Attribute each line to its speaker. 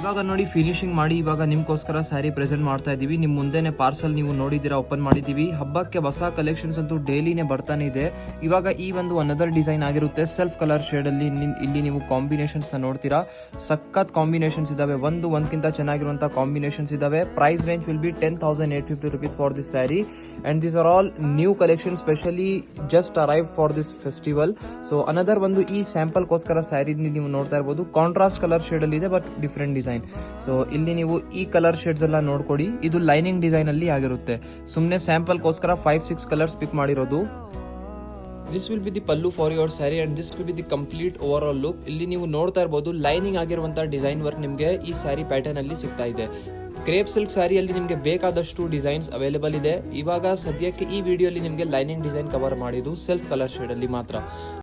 Speaker 1: ಇವಾಗ ನೋಡಿ ಫಿನಿಶಿಂಗ್ ಮಾಡಿ ಇವಾಗ ನಿಮ್ಗೋಸ್ಕರ ಸ್ಯಾರಿ ಪ್ರೆಸೆಂಟ್ ಮಾಡ್ತಾ ಇದೀವಿ. ನಿಮ್ ಮುಂದೆನೆ ಪಾರ್ಸಲ್ ನೀವು ನೋಡಿದೀರಾ, ಓಪನ್ ಮಾಡಿದೀವಿ. ಹಬ್ಬಕ್ಕೆ ಹೊಸ ಕಲೆಕ್ಷನ್ಸ್ ಅಂತೂ ಡೈಲಿನೇ ಬರ್ತಾನೆ ಇದೆ. ಇವಾಗ ಈ ಒಂದು ಅನದರ್ ಡಿಸೈನ್ ಆಗಿರುತ್ತೆ ಸೆಲ್ಫ್ ಕಲರ್ ಶೇಡ್ ಅಲ್ಲಿ. ಇಲ್ಲಿ ನೀವು ಕಾಂಬಿನೇಷನ್ಸ್ ನೋಡ್ತೀರಾ, ಸಖತ್ ಕಾಂಬಿನೇಷನ್ಸ್ ಇದಾವೆ. ಒಂದಕ್ಕಿಂತ ಚೆನ್ನಾಗಿರುವಂತಹ ಕಾಂಬಿನೇಷನ್ಸ್ ಇದಾವೆ. Price range will be 10,850 rupees for this sari and these are all new collection, specially just arrive for this festival. So another ಒಂದು ಈ ಸ್ಯಾಂಪಲ್ ಗೋಸ್ಕರ ಸ್ಯಾರಿ ನೀವು ನೋಡ್ತಾ ಇರಬಹುದು. ಕಾಂಟ್ರಾಸ್ಟ್ ಕಲರ್ ಶೇಡ್ ಅಲ್ಲಿ ಇದೆ, ಬಟ್ ಡಿಫ್ರೆಂಟ್ ಡಿಸೈನ್. ಸೊ ಇಲ್ಲಿ ನೀವು ಈ ಕಲರ್ ಶೇಡ್ಸ್ ಎಲ್ಲ ನೋಡ್ಕೊಡಿ. ಇದು ಲೈನಿಂಗ್ ಡಿಸೈನ್ ಅಲ್ಲಿ ಆಗಿರುತ್ತೆ. ಸುಮ್ಮನೆ ಸ್ಯಾಂಪಲ್ ಗೋಸ್ಕರ 5-6 ಕಲರ್ಸ್ ಪಿಕ್ ಮಾಡಿರೋದು. This will be the pallu for your sari and this will be the complete over all look. ಇಲ್ಲಿ ನೀವು ನೋಡ್ತಾ ಇರಬಹುದು ಲೈನಿಂಗ್ ಆಗಿರುವಂತಹ ಡಿಸೈನ್ ವರ್ಕ್ ನಿಮಗೆ ಈ ಸ್ಯಾರಿ ಪ್ಯಾಟರ್ನ್ ಅಲ್ಲಿ ಸಿಗ್ತಾ ಇದೆ. ಕ್ರೇಪ್ ಸಿಲ್ಕ್ ಸ್ಯಾರಿಯಲ್ಲಿ ನಿಮಗೆ ಬೇಕಾದಷ್ಟು ಡಿಸೈನ್ಸ್ ಅವೈಲೇಬಲ್ ಇದೆ. ಇವಾಗ ಸದ್ಯಕ್ಕೆ ಈ ವಿಡಿಯೋಲಿ ನಿಮಗೆ ಲೈನಿಂಗ್ ಡಿಸೈನ್ ಕವರ್ ಮಾಡಿದ್ದು ಸೆಲ್ಫ್ ಕಲರ್ ಶೇಡ್ ಅಲ್ಲಿ ಮಾತ್ರ.